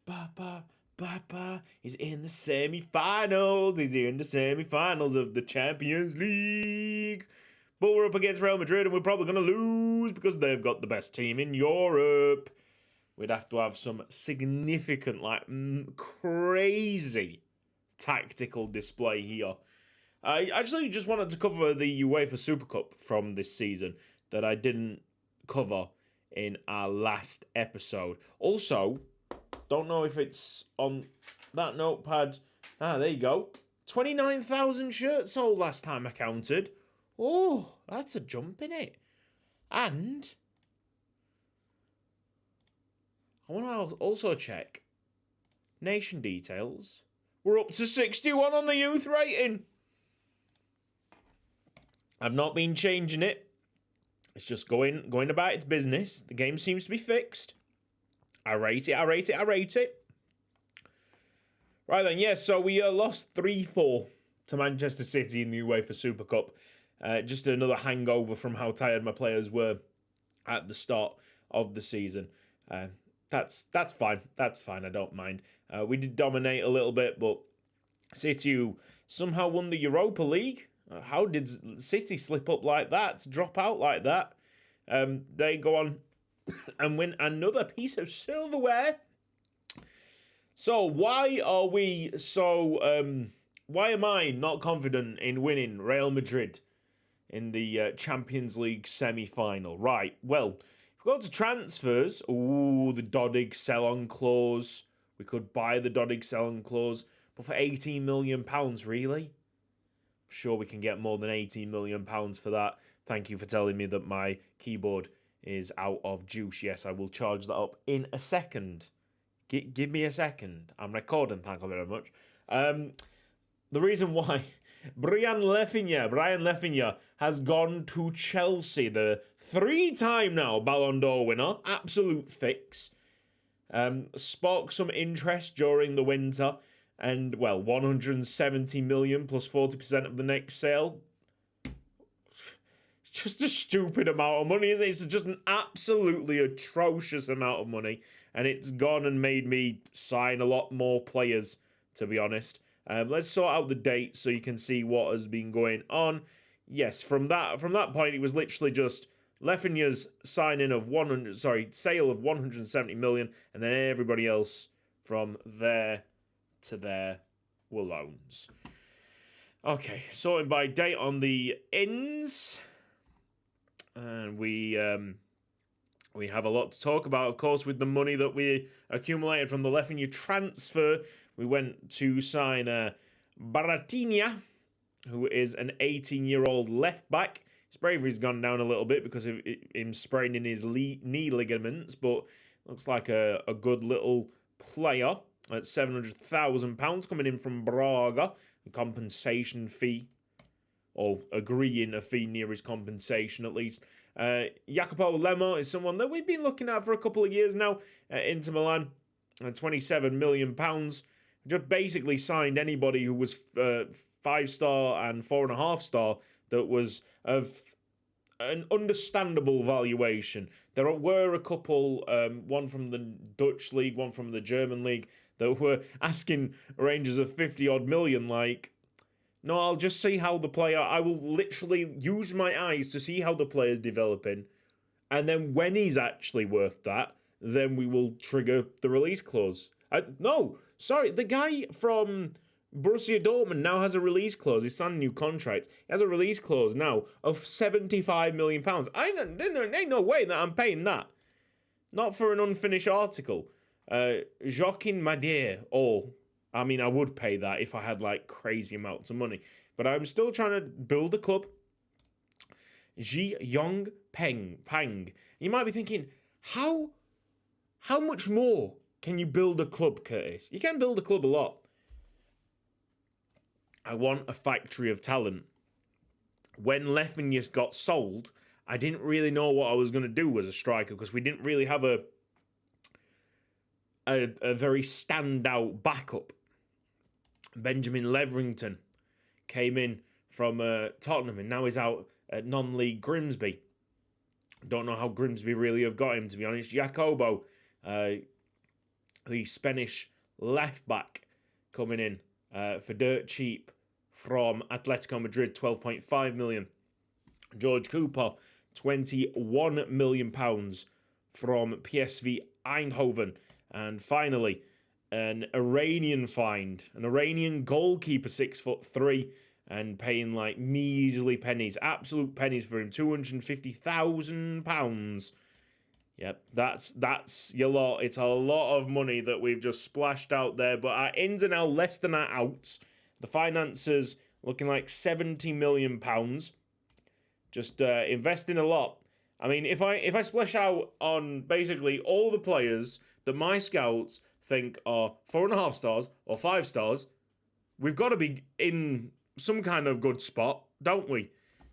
Papa is in the semi-finals. He's in the semi-finals of the Champions League. But we're up against Real Madrid and we're probably going to lose because they've got the best team in Europe. We'd have to have some significant, crazy tactical display here. I actually just wanted to cover the UEFA Super Cup from this season that I didn't cover in our last episode. Also, don't know if it's on that notepad. There you go. 29,000 shirts sold last time I counted. Oh, that's a jump in it. And I want to also check nation details. We're up to 61 on the youth rating. I've not been changing it. It's just going about its business. The game seems to be fixed. I rate it. Right then, yeah, so we lost 3-4 to Manchester City in the UEFA Super Cup. Just another hangover from how tired my players were at the start of the season. That's fine. That's fine. I don't mind. We did dominate a little bit, but City, who somehow won the Europa League. How did City slip up like that, drop out like that? They go on and win another piece of silverware. So why are we so... why am I not confident in winning Real Madrid in the Champions League semi-final? Right, well, if we go to transfers, the Dodig sell-on clause. We could buy the Dodig sell-on clause, but for £18 million, really? I'm sure we can get more than £18 million for that. Thank you for telling me that my keyboard is out of juice. Yes, I will charge that up in a second. Give me a second. I'm recording, thank you very much. The reason why Brian Lefinha has gone to Chelsea, the 3-time now Ballon d'Or winner, absolute fix. Sparked some interest during the winter, and, well, 170 million plus 40% of the next sale. It's just a stupid amount of money, isn't it? It's just an absolutely atrocious amount of money, and it's gone and made me sign a lot more players, to be honest. Let's sort out the dates so you can see what has been going on. Yes, from that point, it was literally just Lefinha's sale of 170 million, and then everybody else from there to there were loans. Okay, sorting by date on the ins, and we have a lot to talk about, of course, with the money that we accumulated from the Lefinha transfer. We went to sign Baratinha, who is an 18-year-old left-back. His bravery's gone down a little bit because of him spraining his knee ligaments, but looks like a good little player at £700,000 coming in from Braga. A compensation fee, or agreeing a fee near his compensation at least. Jacopo Lemo is someone that we've been looking at for a couple of years now at Inter Milan. £27 million. Just basically signed anybody who was 5-star and 4.5-star that was of an understandable valuation. There were a couple, one from the Dutch league, one from the German league, that were asking ranges of 50-odd million, like, no, I'll just see how the player, I will literally use my eyes to see how the player's developing, and then when he's actually worth that, then we will trigger the release clause. The guy from Borussia Dortmund now has a release clause. He's signed a new contract. He has a release clause now of £75 million. Ain't no way that I'm paying that. Not for an unfinished article. Joaquin Madier, I would pay that if I had, crazy amounts of money. But I'm still trying to build a club. Ji Yong Pang. You might be thinking, how much more can you build a club, Curtis? You can build a club a lot. I want a factory of talent. When Lefinha got sold, I didn't really know what I was going to do as a striker because we didn't really have a very standout backup. Benjamin Leverington came in from Tottenham and now he's out at non-league Grimsby. Don't know how Grimsby really have got him, to be honest. Jacobo the Spanish left back coming in for dirt cheap from Atletico Madrid, 12.5 million. George Cooper, 21 million pounds from PSV Eindhoven. And finally, an Iranian find, an Iranian goalkeeper, 6'3", and paying like measly pennies, absolute pennies for him, £250,000. Yep, that's your lot. It's a lot of money that we've just splashed out there, but our ins are now less than our outs. The finances looking like £70 million. Just investing a lot. I mean, if I splash out on basically all the players that my scouts think are 4.5 stars or 5 stars, we've got to be in some kind of good spot, don't we?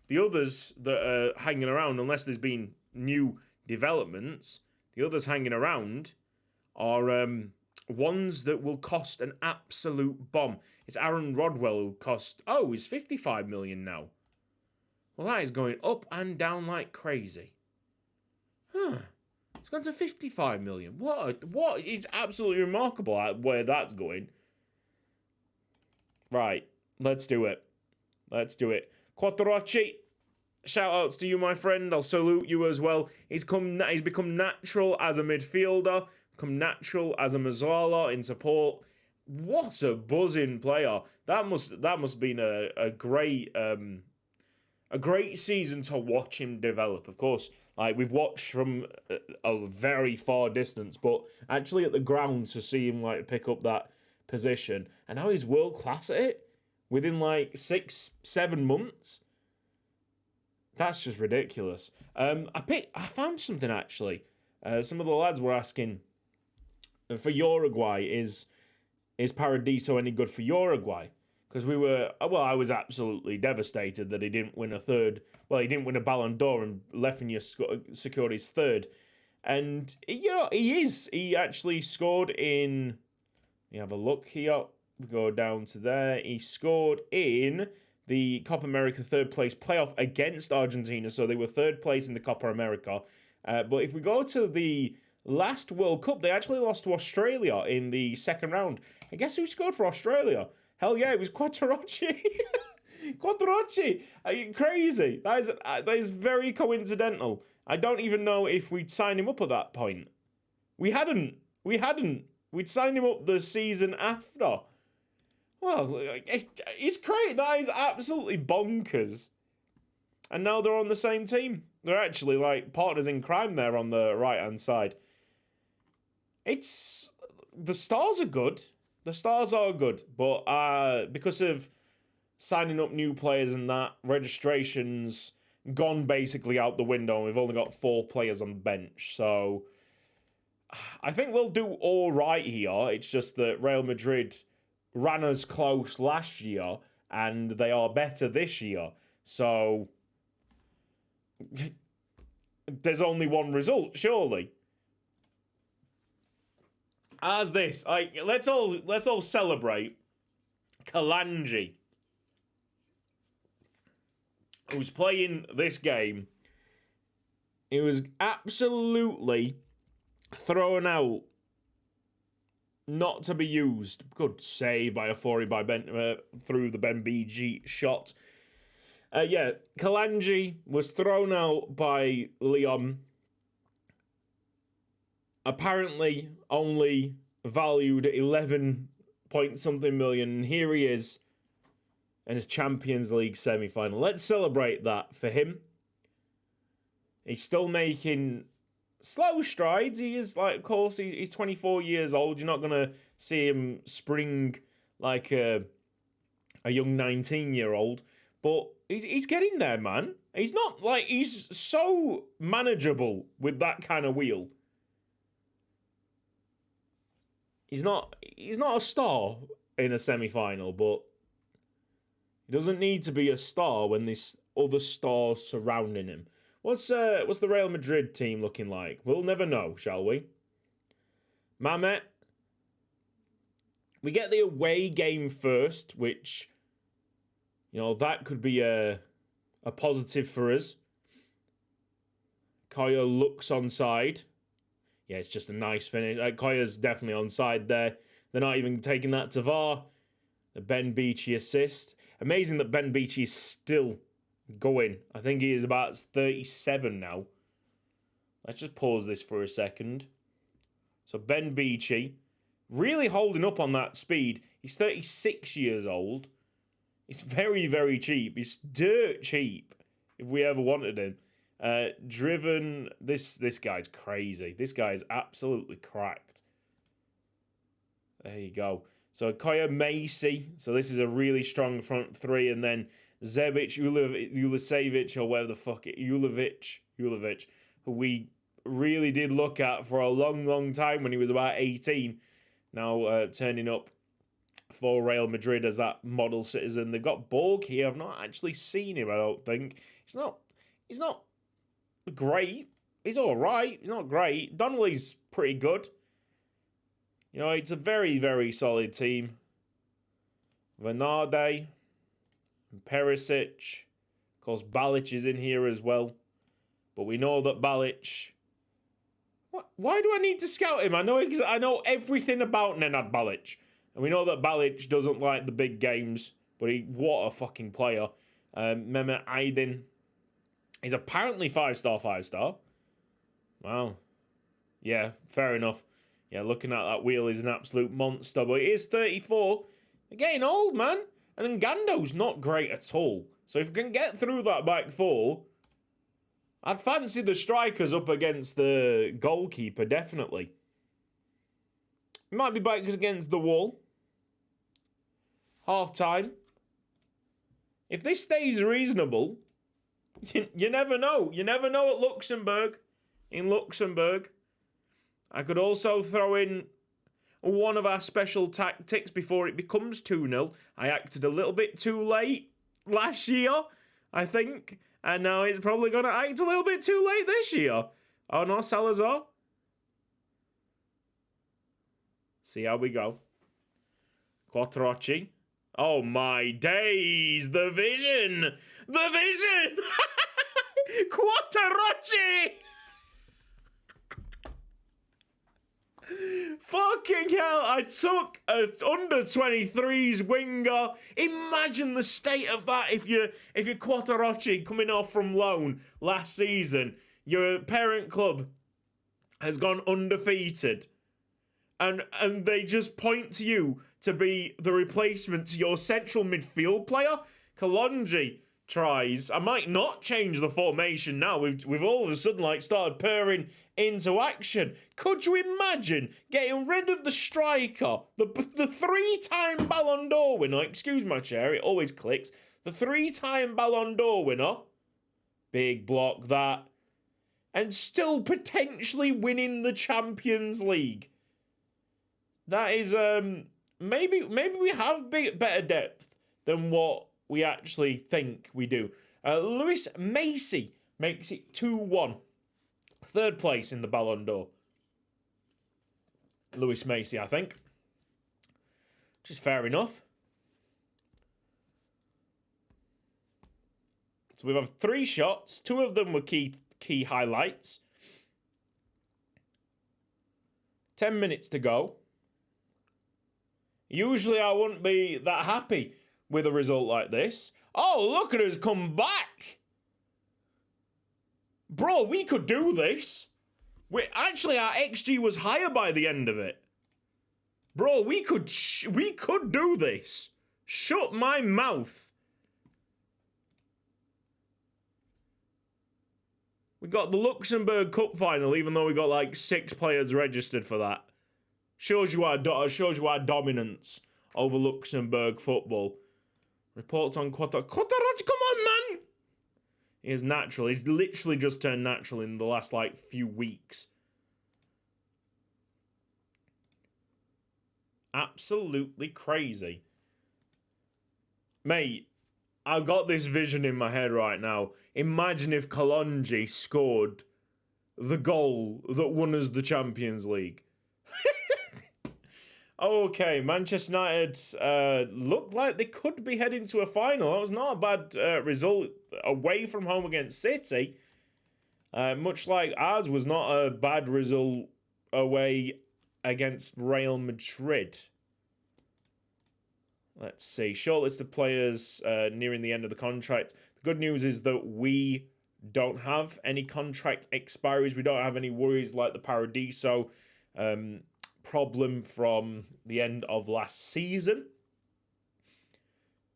The others that are hanging around, unless there's been new developments, the others hanging around are ones that will cost an absolute bomb. It's Aaron Rodwell who cost, he's 55 million now. Well, that is going up and down like crazy. It's gone to 55 million. What? It's absolutely remarkable where that's going. Right, let's do it. Quattrocchi, shout outs to you, my friend. I'll salute you as well. He's become natural as a midfielder, become natural as a Mazzala in support. What a buzzing player. That must have been a great season to watch him develop. Of course, like we've watched from a very far distance, but actually at the ground to see him like pick up that position, and now he's world class at it within like 6-7 months. That's just ridiculous. I found something actually. Some of the lads were asking for Uruguay, is Paradiso any good for Uruguay? Because I was absolutely devastated that he didn't win a third. Well, he didn't win a Ballon d'Or, and Lefinia secured his third. And, he is. He actually scored in... You have a look here. We go down to there. He scored in the Copa America third place playoff against Argentina. So they were third place in the Copa America. But if we go to the last World Cup, they actually lost to Australia in the second round. And guess who scored for Australia? Hell yeah, it was Quattrocchi. Quattrocchi. Are you crazy? That is very coincidental. I don't even know if we'd signed him up at that point. We hadn't. We'd signed him up the season after. Well, it's crazy. That is absolutely bonkers. And now they're on the same team. They're actually like partners in crime there on the right-hand side. The stars are good. The stars are good, but because of signing up new players and that, registration's gone basically out the window. We've only got 4 players on the bench, so I think we'll do all right here. It's just that Real Madrid ran us close last year, and they are better this year. So there's only one result, surely. As this, let's all celebrate Kalanji, who's playing this game. He was absolutely thrown out, not to be used. Good save by Ofori by Ben through the Ben BG shot. Kalanji was thrown out by Leon. Apparently only valued 11 point something million. And here he is in a Champions League semi-final. Let's celebrate that for him. He's still making slow strides. He is, like, of course, he's 24 years old. You're not going to see him spring like a young 19-year-old. But he's getting there, man. He's not, like, he's so manageable with that kind of wheel. He's not a star in a semi-final, but he doesn't need to be a star when there's other stars surrounding him. What's the Real Madrid team looking like? We'll never know, shall we? Mamet. We get the away game first, which, that could be a positive for us. Kaya looks onside. Yeah, it's just a nice finish. Koya's definitely onside there. They're not even taking that to VAR. The Ben Beachy assist. Amazing that Ben Beachy is still going. I think he is about 37 now. Let's just pause this for a second. So Ben Beachy, really holding up on that speed. He's 36 years old. He's very, very cheap. He's dirt cheap, if we ever wanted him. Driven, this guy's crazy. This guy is absolutely cracked. There you go. So Koya Macy. So this is a really strong front three. And then Zebic, Ulisevic, or whatever the fuck it, Ulovic, who we really did look at for a long, long time when he was about 18. Now turning up for Real Madrid as that model citizen. They've got Borg here. I've not actually seen him, I don't think. He's not great. He's all right. He's not great. Donnelly's pretty good. You know, it's a very, very solid team. Vanade, Perisic. Of course, Balic is in here as well. But we know that Balic... Why do I need to scout him? I know everything about Nenad Balic. And we know that Balic doesn't like the big games. But what a fucking player. Mehmet Aydin is apparently 5-star. Wow. Yeah, fair enough. Yeah, looking at that wheel, he's an absolute monster. But he is 34. They're getting old, man. And then Gando's not great at all. So if we can get through that back four, I'd fancy the strikers up against the goalkeeper, definitely. It might be back against the wall. Half time. If this stays reasonable, you never know. You never know at Luxembourg. In Luxembourg. I could also throw in one of our special tactics before it becomes 2-0. I acted a little bit too late last year, I think. And now it's probably going to act a little bit too late this year. Oh no, Salazar. See how we go. Quattrocchi. Oh my days, the vision! The vision! Quattrocchi! Fucking hell, I took a under-23s winger. Imagine the state of that if you're Quattrocchi coming off from loan last season. Your parent club has gone undefeated. And they just point to you to be the replacement to your central midfield player. Kalonji tries. I might not change the formation now. We've all of a sudden started purring into action. Could you imagine getting rid of the striker, the 3-time Ballon d'Or winner? Excuse my chair, it always clicks. The 3-time Ballon d'Or winner. Big block that. And still potentially winning the Champions League. That is maybe we have better depth than what we actually think we do. Luis Macy makes it 2-1. Third place in the Ballon d'Or. Luis Macy, I think. Which is fair enough. So we have 3 shots. 2 of them were key highlights. 10 minutes to go. Usually I wouldn't be that happy with a result like this. Oh, look at us come back. Bro, we could do this. Actually, our XG was higher by the end of it. Bro, we could do this. Shut my mouth. We got the Luxembourg Cup final, even though we got 6 players registered for that. Shows you our dominance over Luxembourg football. Reports on Quattrocchi. Come on, man! He is natural. He's literally just turned natural in the last, few weeks. Absolutely crazy. Mate, I've got this vision in my head right now. Imagine if Kalonji scored the goal that won us the Champions League. Okay, Manchester United looked like they could be heading to a final. That was not a bad result away from home against City. Much like ours was not a bad result away against Real Madrid. Let's see. Shortlist of players nearing the end of the contract. The good news is that we don't have any contract expiries. We don't have any worries like the Paradiso problem from the end of last season.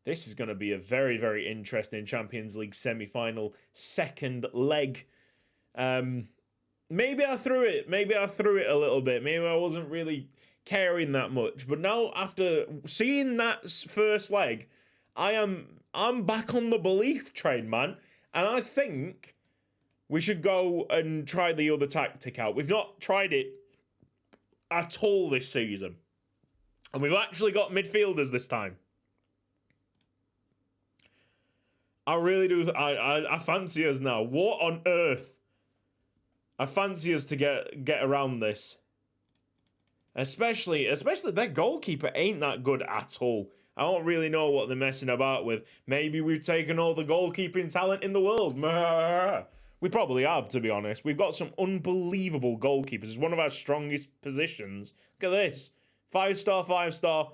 This is going to be a very, very interesting Champions League semi-final second leg. Maybe I threw it. Maybe I threw it a little bit. Maybe I wasn't really caring that much. But now, after seeing that first leg, I'm back on the belief train, man. And I think we should go and try the other tactic out. We've not tried it at all this season. And we've actually got midfielders this time. I really do. I fancy us now. What on earth? I fancy us to get around this. Especially their goalkeeper ain't that good at all. I don't really know what they're messing about with. Maybe we've taken all the goalkeeping talent in the world. We probably have, to be honest. We've got some unbelievable goalkeepers. It's one of our strongest positions. Look at this. 5-star, 5-star,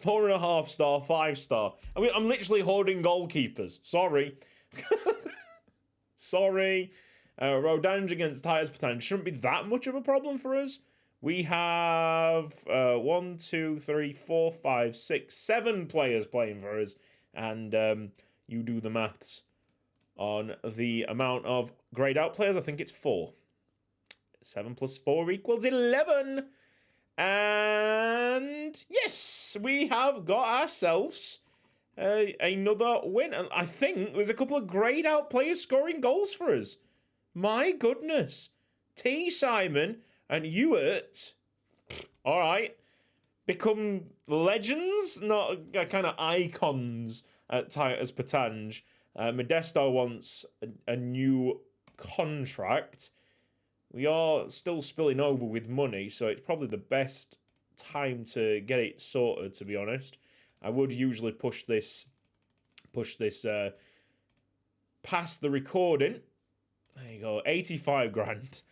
4.5-star, 5-star. I'm literally hoarding goalkeepers. Sorry. Sorry. Rodange against Titus Pétange shouldn't be that much of a problem for us. We have 1, 2, 3, 4, 5, 6, 7 players playing for us. And you do the maths on the amount of grayed out players. I think it's 4. 7 plus 4 equals 11. And yes, we have got ourselves another win. And I think there's a couple of grayed out players scoring goals for us. My goodness. T. Simon and Ewart, all right, become legends, not kind of icons at Titus Pétange. Modesto wants a new contract. We are still spilling over with money, so it's probably the best time to get it sorted, to be honest. I would usually push this past the recording. There you go, 85 grand.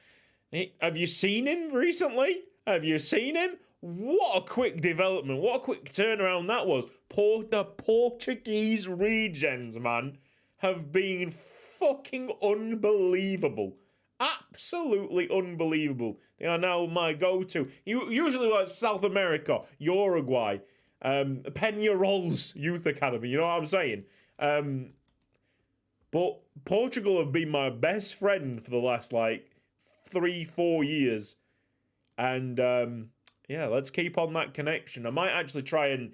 Have you seen him recently? Have you seen him? What a quick development. What a quick turnaround that was. The Portuguese regions, man, have been fucking unbelievable. Absolutely unbelievable. They are now my go-to. Usually like South America, Uruguay, Peñarol's Youth Academy, you know what I'm saying? But Portugal have been my best friend for the last, 3-4 years. And, yeah, let's keep on that connection. I might actually try and,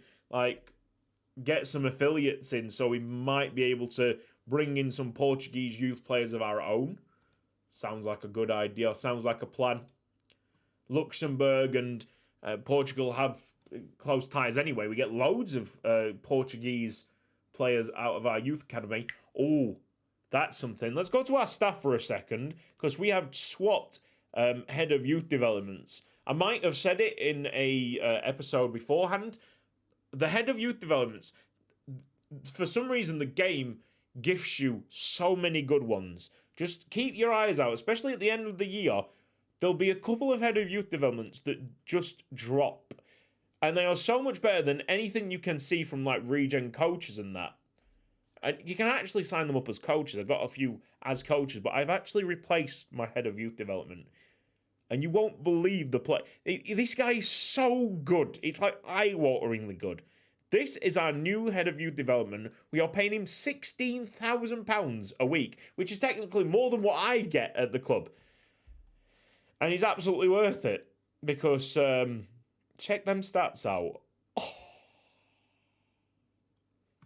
get some affiliates in so we might be able to bring in some Portuguese youth players of our own. Sounds like a good idea. Sounds like a plan. Luxembourg and Portugal have close ties anyway. We get loads of Portuguese players out of our youth academy. Oh, that's something. Let's go to our staff for a second, because we have swapped head of youth developments. I might have said it in a episode beforehand. The head of youth developments, for some reason, the game gifts you so many good ones. Just keep your eyes out, especially at the end of the year. There'll be a couple of head of youth developments that just drop. And they are so much better than anything you can see from regen coaches and that. And you can actually sign them up as coaches. I've got a few as coaches, but I've actually replaced my head of youth development. And you won't believe the play. This guy is so good. It's eye-wateringly good. This is our new head of youth development. We are paying him £16,000 a week, which is technically more than what I get at the club. And he's absolutely worth it, because check them stats out. Oh.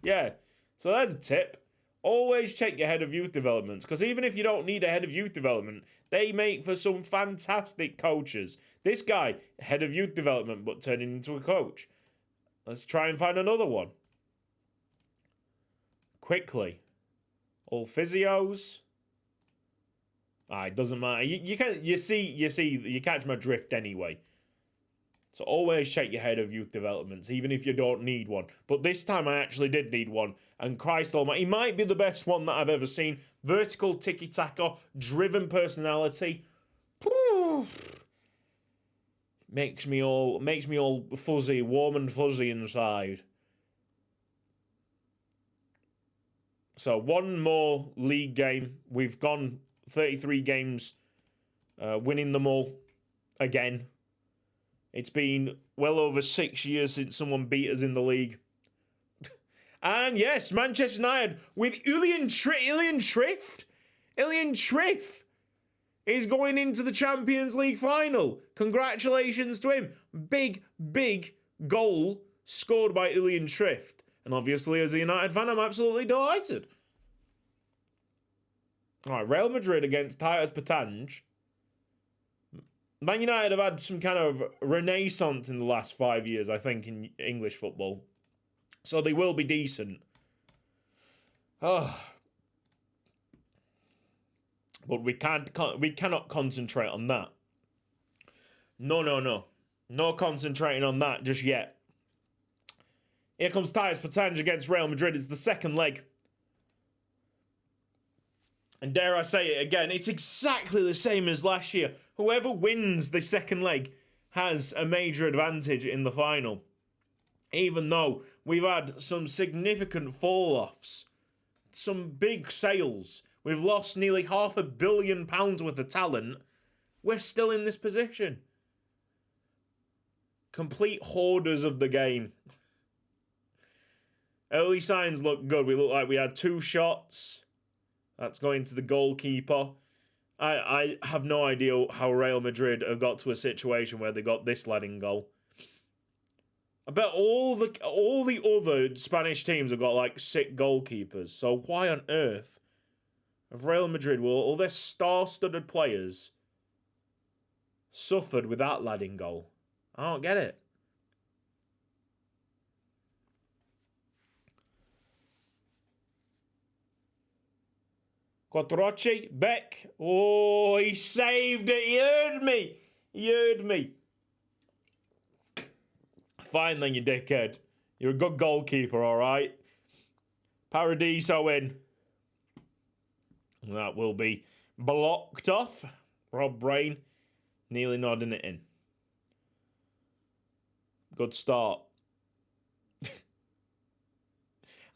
Yeah, so there's a tip. Always check your head of youth developments, because even if you don't need a head of youth development, they make for some fantastic coaches. This guy, head of youth development, but turning into a coach. Let's try and find another one. Quickly. All physios. It doesn't matter. You catch my drift anyway. So always check your head of youth developments, even if you don't need one. But this time I actually did need one. And Christ almighty, he might be the best one that I've ever seen. Vertical tiki-taka, driven personality. Makes me all fuzzy, warm and fuzzy inside. So one more league game. We've gone 33 games, winning them all again. It's been well over 6 years since someone beat us in the league. And yes, Manchester United with Ilian Triff is going into the Champions League final. Congratulations to him. Big goal scored by Ilian Triff. And obviously, as a United fan, I'm absolutely delighted. All right, Real Madrid against Titus Pétange. Man United have had some kind of renaissance in the last 5 years, I think, in English football. So they will be decent. Oh. But we cannot concentrate on that. No. No concentrating on that just yet. Here comes Titus Pétange against Real Madrid. It's the second leg. And dare I say it again, it's exactly the same as last year. Whoever wins the second leg has a major advantage in the final. Even though we've had some significant fall-offs, some big sales, we've lost nearly £500 million worth of talent, we're still in this position. Complete hoarders of the game. Early signs look good. We look like we had 2 shots. That's going to the goalkeeper. I have no idea how Real Madrid have got to a situation where they got this lad in goal. I bet all the other Spanish teams have got like sick goalkeepers. So why on earth have Real Madrid, all their star-studded players, suffered with that lad in goal? I don't get it. Quattrocchi, Beck. Oh, he saved it. He heard me. Fine then, you dickhead. You're a good goalkeeper, all right? Paradiso in. That will be blocked off. Rob Brain nearly nodding it in. Good start.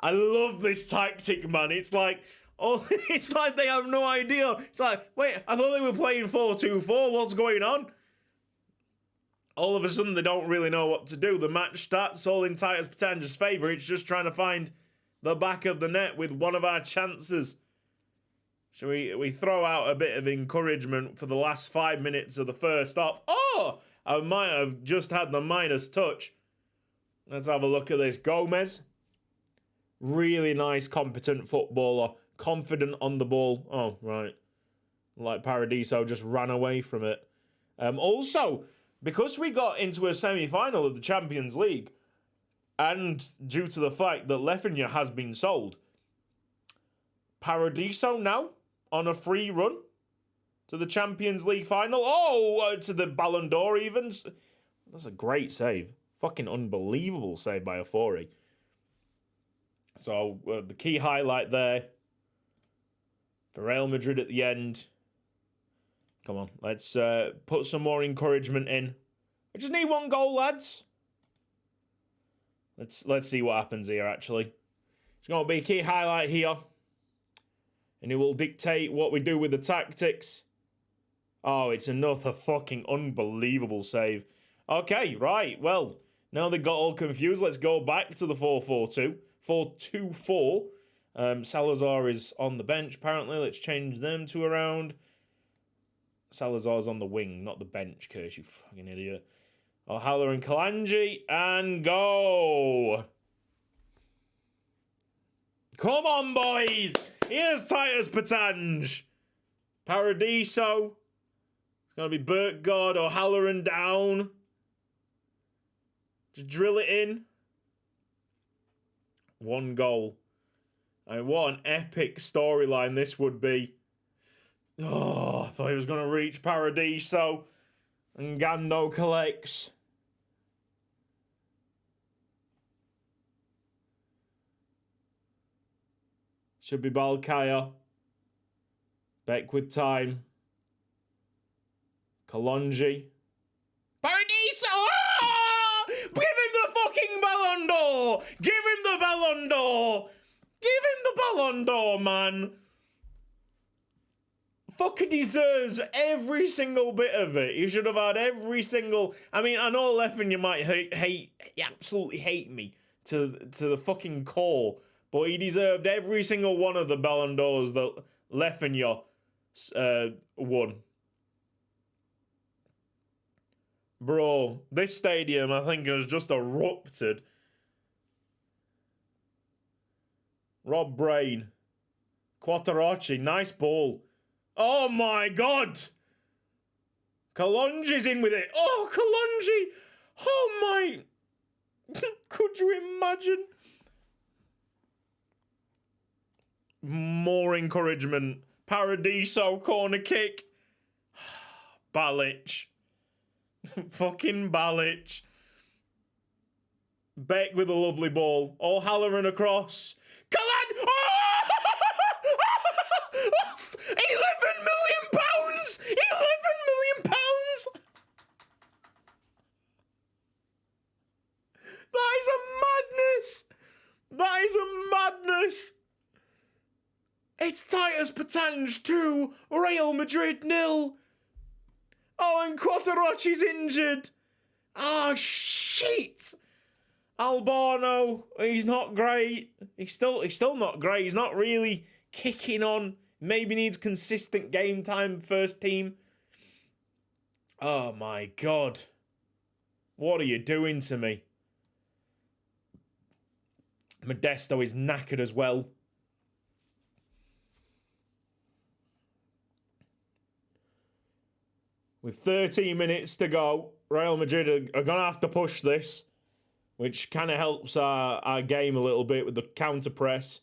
I love this tactic, man. It's like they have no idea. It's like, wait, I thought they were playing 4-2-4. What's going on? All of a sudden, they don't really know what to do. The match starts all in Titus Pétange's favour. It's just trying to find the back of the net with one of our chances. So we throw out a bit of encouragement for the last 5 minutes of the first half. Oh, I might have just had the minus touch. Let's have a look at this. Gomez. Really nice, competent footballer. Confident on the ball. Oh, right. Like Paradiso just ran away from it. Also, because we got into a semi-final of the Champions League, and due to the fact that Lefinja has been sold, Paradiso now on a free run to the Champions League final. Oh, to the Ballon d'Or even. That's a great save. Fucking unbelievable save by Afori. So, the key highlight there for Real Madrid at the end. Come on, let's put some more encouragement in. I just need 1 goal, lads. Let's see what happens here, actually. It's going to be a key highlight here. And it will dictate what we do with the tactics. Oh, it's another fucking unbelievable save. Okay, right, well, now they got all confused. Let's go back to the 4-4-2. 4-2-4. Salazar is on the bench, apparently. Let's change them to around. Salazar's on the wing, not the bench, curse, you fucking idiot. O'Halloran and Kalanji, and go! Come on, boys! Here's Titus Pétange. Paradiso. It's going to be Burkgard, O'Halloran down. Just drill it in. 1 goal. And what an epic storyline this would be. Oh, I thought he was going to reach Paradiso. And Gando collects. Should be Balkaya. Beck with time. Kalonji. Paradiso! d'Or. Give him the Ballon d'Or. Give him the Ballon d'Or, man. Fucking deserves every single bit of it. He should have had every single... I mean, I know Leffen, you might absolutely hate me to the fucking core, but he deserved every single one of the Ballon d'Ors that Leffen won. Bro, this stadium, I think, has just erupted. Rob Brain. Quattarocci, nice ball. Oh my God! Kalonji's in with it. Oh, Kalonji! Oh my... Could you imagine? More encouragement. Paradiso, corner kick. Balic. Fucking Balic. Beck with a lovely ball. O'Halloran across. Kalan! Oh! 11 million pounds! 11 million pounds! That is a madness! That is a madness! It's Titus Pétange 2, Real Madrid 0. Oh, and Quattarocci's injured. Oh, shit! Albano, he's not great. He's still not great. He's not really kicking on. Maybe needs consistent game time first team. Oh my God. What are you doing to me? Modesto is knackered as well. With 13 minutes to go, Real Madrid are going to have to push this, which kind of helps our game a little bit with the counter press.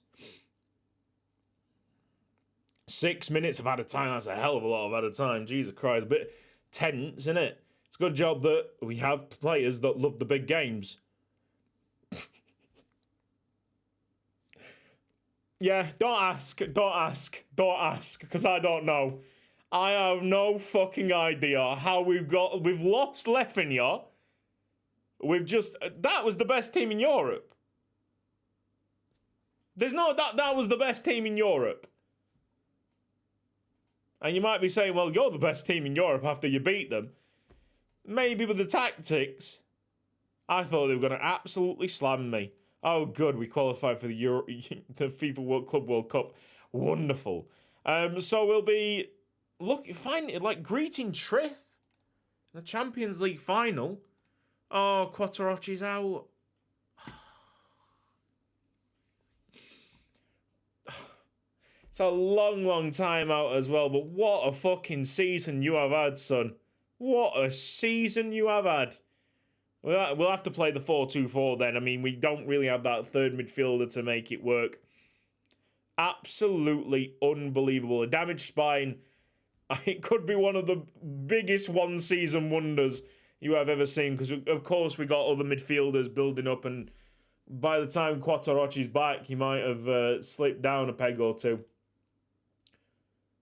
6 minutes of added time. That's a hell of a lot of added time. Jesus Christ. A bit tense, isn't it? It's a good job that we have players that love the big games. Yeah, don't ask, because I don't know. I have no fucking idea how we've lost Leffen. That was the best team in Europe. That was the best team in Europe. And you might be saying, well, you're the best team in Europe after you beat them. Maybe with the tactics. I thought they were going to absolutely slam me. Oh, good, we qualified for the FIFA Club World Cup. Wonderful. So we'll be greeting Trif in the Champions League final. Oh, Quattarocci's out. It's a long, long time out as well, but what a fucking season you have had, son. What a season you have had. We'll have to play the 4-2-4 then. I mean, we don't really have that third midfielder to make it work. Absolutely unbelievable. A damaged spine. It could be one of the biggest one-season wonders you have ever seen, because, of course, we got other midfielders building up, and by the time Quattarocci's back, he might have slipped down a peg or two.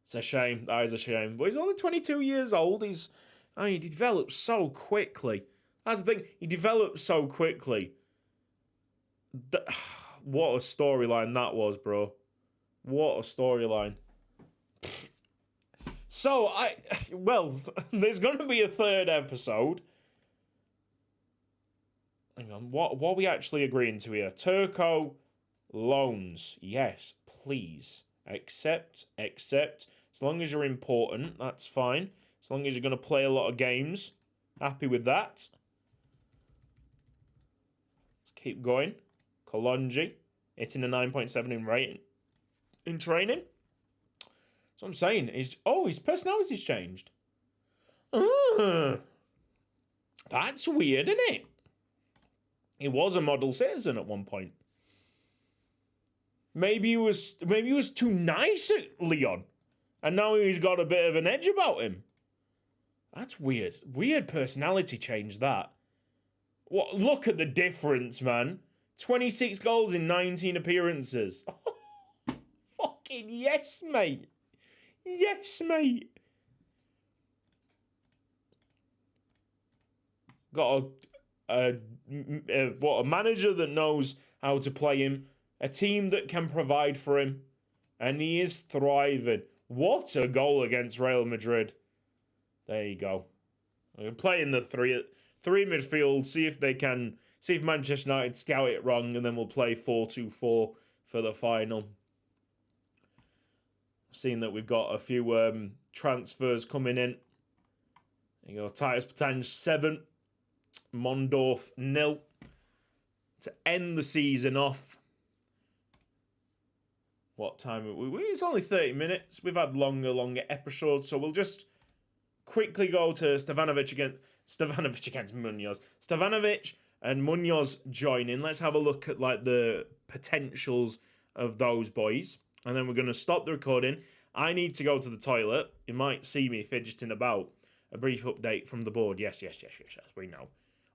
It's a shame. That is a shame. But he's only 22 years old. He develops so quickly. That's the thing. He develops so quickly. What a storyline that was, bro. What a storyline. So, there's going to be a third episode. Hang on. What are we actually agreeing to here? Turco loans. Yes, please. Accept. As long as you're important, that's fine. As long as you're going to play a lot of games. Happy with that. Let's keep going. Kalonji. Hitting a 9.7 in rating. In training. That's what I'm saying. His personality's changed. That's weird, isn't it? He was a model citizen at one point. Maybe he was too nice at Leon. And now he's got a bit of an edge about him. That's weird. Weird personality change, that. What? Look at the difference, man. 26 goals in 19 appearances. Fucking yes, mate. Yes, mate. Got a a manager that knows how to play him, a team that can provide for him, and he is thriving. What a goal against Real Madrid. There you go. We're playing the three midfield, see if Manchester United scout it wrong, and then we'll play 4-2-4 for the final. Seeing that we've got a few transfers coming in. There you go. Titus Pétange 7, Mondorf 0 to end the season off. What time are we? It's only 30 minutes. We've had longer episodes, so we'll just quickly go to Stevanovic against Munoz. Stevanovic and Munoz joining. Let's have a look at like the potentials of those boys, and then we're going to stop the recording. I need to go to the toilet. You might see me fidgeting about. A brief update from the board. Yes, we know.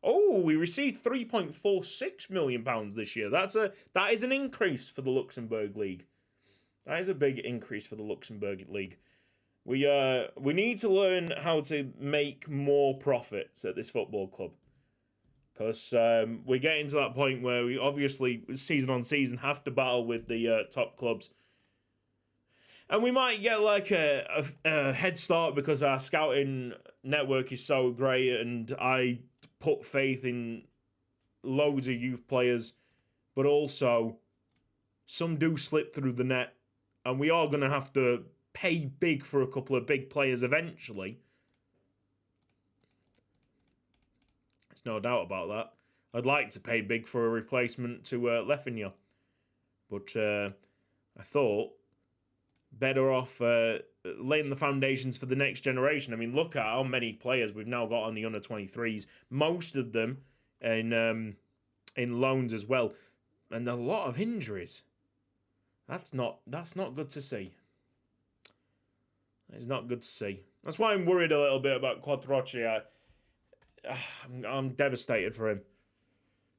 Oh, we received £3.46 million this year. That is an increase for the Luxembourg League. That is a big increase for the Luxembourg League. We need to learn how to make more profits at this football club. Because we're getting to that point where we obviously, season on season, have to battle with the top clubs. And we might get like a head start because our scouting network is so great and I put faith in loads of youth players. But also, some do slip through the net. And we are going to have to pay big for a couple of big players eventually. There's no doubt about that. I'd like to pay big for a replacement to Lefinia. But I thought better off laying the foundations for the next generation. I mean, look at how many players we've now got on the under-23s. Most of them in loans as well. And a lot of injuries. That's not good to see. It's not good to see. That's why I'm worried a little bit about Quattrochi. I'm devastated for him.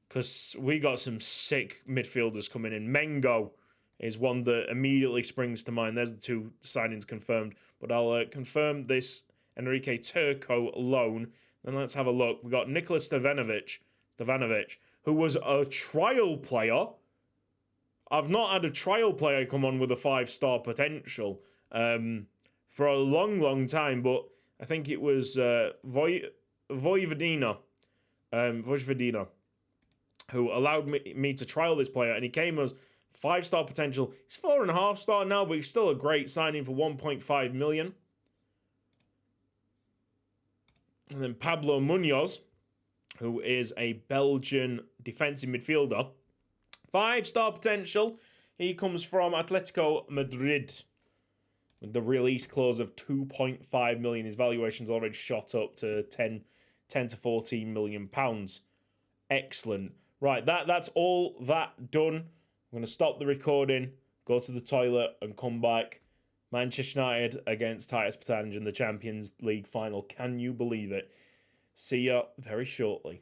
Because we got some sick midfielders coming in. Mengo is one that immediately springs to mind. There's the two signings confirmed. But I'll confirm this Enrique Turco loan. Then let's have a look. We got Nicholas Stevanovic, who was a trial player. I've not had a trial player come on with a 5-star potential for a long time, but I think it was Vojvodina, who allowed me to trial this player, and he came as 5-star potential. He's 4.5-star now, but he's still a great signing for 1.5 million. And then Pablo Munoz, who is a Belgian defensive midfielder. 5-star potential. He comes from Atletico Madrid with the release clause of 2.5 million. His valuation's already shot up to 10 to 14 million pounds. Excellent. Right, that's all that done. I'm going to stop the recording, go to the toilet, and come back. Manchester United against Titus Pétange in the Champions League final. Can you believe it? See ya very shortly.